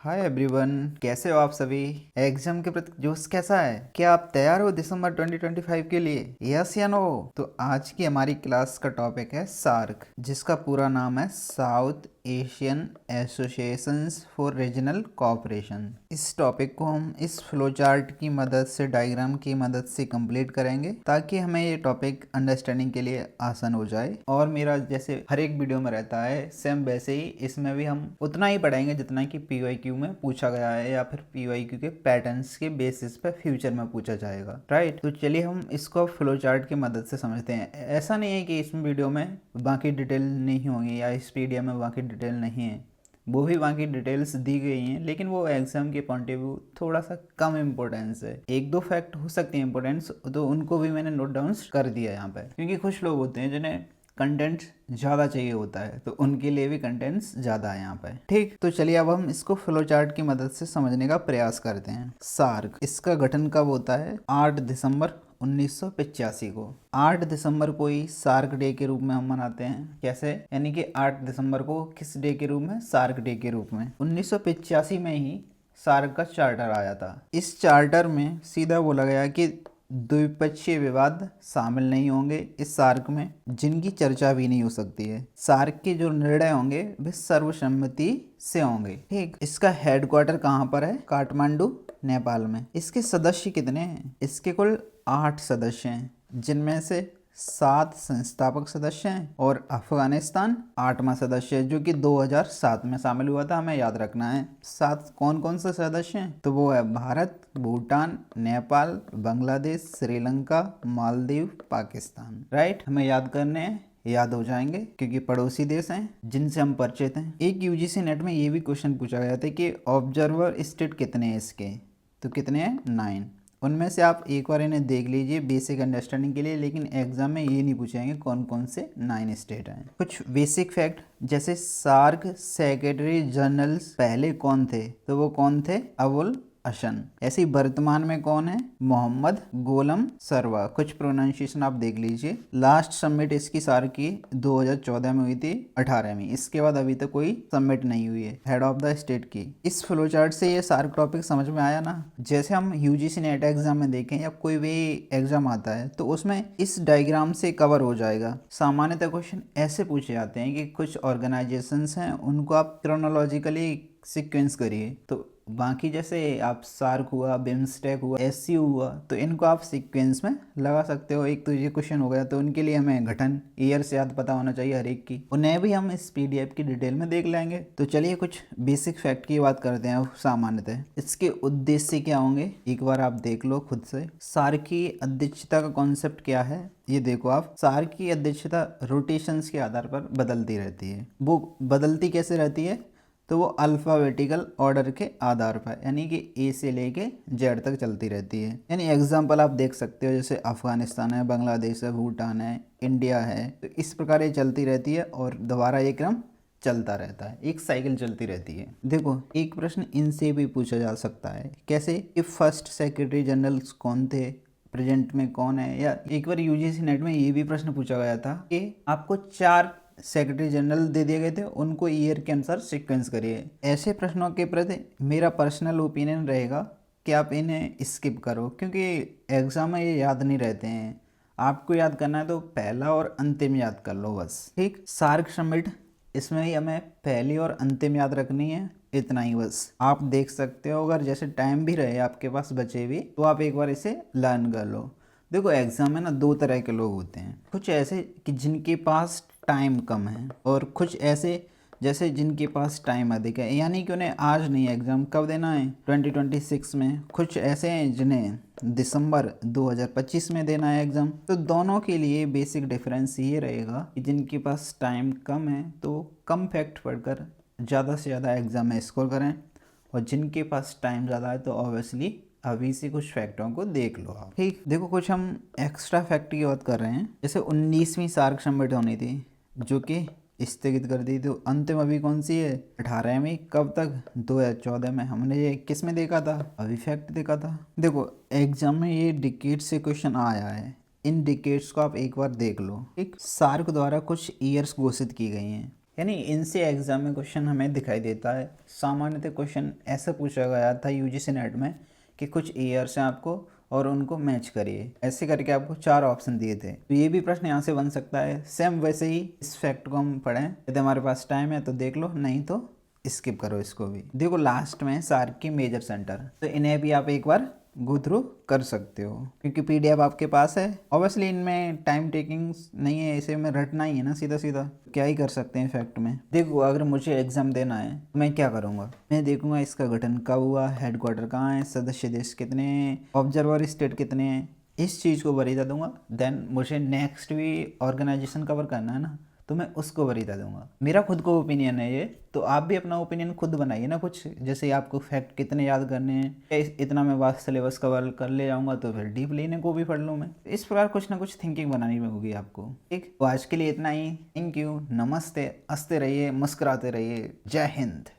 Hi everyone, कैसे हो आप सभी। एग्जाम के प्रति जोश कैसा है? क्या आप तैयार हो दिसंबर 2025 के लिए? यस या नो? तो आज की हमारी क्लास का टॉपिक है सार्क, जिसका पूरा नाम है south Asian associations for regional cooperation. इस टॉपिक को हम इस फ्लो चार्ट की मदद से, डायग्राम की मदद से कंप्लीट करेंगे ताकि हमें ये टॉपिक अंडरस्टैंडिंग के लिए आसान हो जाए। और मेरा जैसे हर एक वीडियो में रहता है, सेम वैसे ही इसमें भी हम उतना ही पढ़ाएंगे जितना कि पीवाईक्यू में पूछा गया है या फिर पीवाईक्यू के पैटर्न्स के बेसिस पे फ्यूचर में पूछा जाएगा। राइट, तो चलिए हम इसको फ्लो चार्ट की मदद से समझते हैं। ऐसा नहीं है कि इस वीडियो में बाकी डिटेल नहीं होंगी या इस पीडीएफ में बाकी डिटेल नहीं है, वो भी वहाँ की डिटेल्स दी गई हैं, लेकिन वो एग्जाम के पॉइंट ऑफ व्यू थोड़ा सा कम इम्पोर्टेंस है। एक दो फैक्ट हो सकते हैं इम्पोर्टेंस, तो उनको भी मैंने नोट डाउन कर दिया यहाँ पे, क्योंकि कुछ लोग होते हैं जिन्हें कंटेंट ज़्यादा चाहिए होता है, तो उनके लिए भी कंटेंट्स ज़्यादा है यहाँ पे। ठीक, तो चलिए अब हम इसको फ्लो चार्ट की मदद से समझने का प्रयास करते हैं। सार्क, इसका गठन कब होता है? 8 दिसंबर 1985 को। 8 दिसंबर को ही सार्क डे के रूप में हम मनाते हैं। कैसे? यानी कि 8 दिसंबर को किस डे के रूप में? सार्क डे के रूप में। 1985 में ही सार्क का चार्टर आया था। इस चार्टर में सीधा बोला गया कि द्विपक्षीय विवाद शामिल नहीं होंगे इस सार्क में, जिनकी चर्चा भी नहीं हो सकती है। सार्क के जो निर्णय होंगे वे सर्वसम्मति से होंगे। ठीक, इसका हेडक्वार्टर कहाँ पर है? काठमांडू, नेपाल में। इसके सदस्य कितने हैं? इसके कुल 8 सदस्य हैं, जिनमें से 7 संस्थापक सदस्य हैं और अफगानिस्तान 8वां सदस्य है, जो कि 2007 में शामिल हुआ था। हमें याद रखना है 7 कौन कौन से सदस्य हैं। तो वो है भारत, भूटान, नेपाल, बांग्लादेश, श्रीलंका, मालदीव, पाकिस्तान। राइट, हमें याद करने हैं, याद हो जाएंगे क्योंकि पड़ोसी देश हैं जिनसे हम परिचित हैं। एक यूजीसी नेट में ये भी क्वेश्चन पूछा गया था कि ऑब्जर्वर स्टेट कितने हैं इसके, तो कितने हैं? 9। उनमें से आप एक बार इन्हें देख लीजिए बेसिक अंडरस्टैंडिंग के लिए, लेकिन एग्जाम में ये नहीं पूछेंगे कौन कौन से 9 स्टेट हैं। कुछ बेसिक फैक्ट, जैसे सार्क सेक्रेटरी जनरल्स पहले कौन थे? तो वो कौन थे? अबुल हसन। ऐसे ही वर्तमान में कौन है? मोहम्मद गोलम सरवा। कुछ प्रोनाउंसिएशन आप देख लीजिए। लास्ट सबमिट इसकी सार्क की 2014 में हुई थी, 18वीं। इसके बाद अभी तक कोई सबमिट नहीं हुई है हेड ऑफ द स्टेट की। इस फ्लो चार्ट से ये सार्क टॉपिक समझ में आया ना? जैसे हम यूजीसी नेट एग्जाम में देखें या कोई भी एग्जाम आता है तो उसमें इस डायग्राम से कवर हो जाएगा। सामान्यतः क्वेश्चन ऐसे पूछे जाते हैं कि कुछ ऑर्गेनाइजेशंस हैं, उनको आप क्रोनोलॉजिकली सीक्वेंस करिए। तो बाकी जैसे आप सार्क हुआ, बिम्स्टेक हुआ, एससीओ हुआ, तो इनको आप सीक्वेंस में लगा सकते हो। एक तो ये क्वेश्चन हो गया, तो उनके लिए हमें गठन ईयर से याद पता होना चाहिए हर एक की। उन्हें भी हम इस पीडीएफ की डिटेल में देख लेंगे। तो चलिए कुछ बेसिक फैक्ट की बात करते हैं। सामान्यतः इसके उद्देश्य क्या होंगे, एक बार आप देख लो खुद से। सार्क की अध्यक्षता का कॉन्सेप्ट क्या है, ये देखो आप। सार्क की अध्यक्षता रोटेशंस के आधार पर बदलती रहती है। वो बदलती कैसे रहती है? तो वो अल्फ़ाबेटिकल ऑर्डर के आधार पर, यानी कि ए से लेके जेड तक चलती रहती है। यानी एग्जांपल आप देख सकते हो, जैसे अफगानिस्तान है, बांग्लादेश है, भूटान है, इंडिया है, तो इस प्रकार ये चलती रहती है और दोबारा ये क्रम चलता रहता है, एक साइकिल चलती रहती है। देखो एक प्रश्न इनसे भी पूछा जा सकता है, कैसे कि फर्स्ट सेक्रेटरी जनरल्स कौन थे, प्रेजेंट में कौन है। या एक बार यूजीसी नेट में ये भी प्रश्न पूछा गया था कि आपको 4 सेक्रेटरी जनरल दे दिए गए थे, उनको ईयर के अनुसार सीक्वेंस करिए। ऐसे प्रश्नों के प्रति मेरा पर्सनल ओपिनियन रहेगा कि आप इन्हें स्किप करो, क्योंकि एग्जाम में ये याद नहीं रहते हैं। आपको याद करना है तो पहला और अंतिम याद कर लो बस। ठीक, सार्क समिट, इसमें ही हमें पहली और अंतिम याद रखनी है, इतना ही बस। आप देख सकते हो, अगर जैसे टाइम भी रहे आपके पास बचे भी, तो आप एक बार इसे लर्न कर लो। देखो एग्जाम में ना 2 तरह के लोग होते हैं, कुछ ऐसे कि जिनके पास टाइम कम है, और कुछ ऐसे जैसे जिनके पास टाइम अधिक है, यानी कि उन्हें आज नहीं एग्जाम कब देना है, 2026 में। कुछ ऐसे हैं जिन्हें दिसंबर 2025 में देना है एग्जाम। तो दोनों के लिए बेसिक डिफरेंस ये रहेगा कि जिनके पास टाइम कम है तो कम फैक्ट पढ़कर ज़्यादा से ज़्यादा एग्जाम में स्कोर करें, और जिनके पास टाइम ज़्यादा है तो ऑब्वियसली अभी से कुछ फैक्टरों को देख लो आप। ठीक, देखो कुछ हम एक्स्ट्रा फैक्ट की बात कर रहे हैं। जैसे 19वीं सार्क समिट होनी थी, जो कि स्थगित कर दी, तो अंतिम अभी कौन सी है? 18वीं। कब तक? 2014 में। हमने ये किस में देखा था? अभी फैक्ट देखा था। देखो एग्जाम में ये डिकेड से क्वेश्चन आया है, इन डिकेड्स को आप एक बार देख लो। एक सार्क द्वारा कुछ ईयर्स घोषित की गई हैं, यानी इनसे एग्जाम में क्वेश्चन हमें दिखाई देता है। सामान्यतः क्वेश्चन ऐसा पूछा गया था यूजीसी नेट में कि कुछ ईयर्स हैं आपको और उनको मैच करिए, ऐसे करके आपको 4 ऑप्शन दिए थे। तो ये भी प्रश्न यहाँ से बन सकता है। सेम वैसे ही इस फैक्ट को हम पढ़ें, यदि हमारे पास टाइम है तो देख लो, नहीं तो स्किप करो इसको भी। देखो लास्ट में सार्क की मेजर सेंटर, तो इन्हें भी आप एक बार गो थ्रू कर सकते हो क्योंकि पीडीएफ आपके पास है। ऑब्वियसली इनमें टाइम टेकिंग नहीं है, इसे में रटना ही है ना सीधा सीधा, क्या ही कर सकते हैं फैक्ट में। देखो अगर मुझे एग्जाम देना है तो मैं क्या करूँगा, मैं देखूंगा इसका गठन कब हुआ, हेडक्वार्टर कहाँ है, सदस्य देश कितने हैं, ऑब्जर्वर स्टेट कितने हैं, इस चीज़ को बता दूंगा। देन मुझे नेक्स्ट भी ऑर्गेनाइजेशन कवर करना है ना, तो मैं उसको वरीता दूंगा। मेरा खुद को ओपिनियन है ये, तो आप भी अपना ओपिनियन खुद बनाइए ना कुछ। जैसे आपको फैक्ट कितने याद करने हैं, इतना मैं वास्ट सिलेबस कवर कर ले जाऊंगा तो फिर डीप लेने को भी पढ़ लूँ मैं। इस प्रकार कुछ ना कुछ थिंकिंग बनानी होगी आपको। ठीक, तो आज के लिए इतना ही। थैंक यू, नमस्ते, हंसते रहिए, मुस्कुराते रहिए, जय हिंद।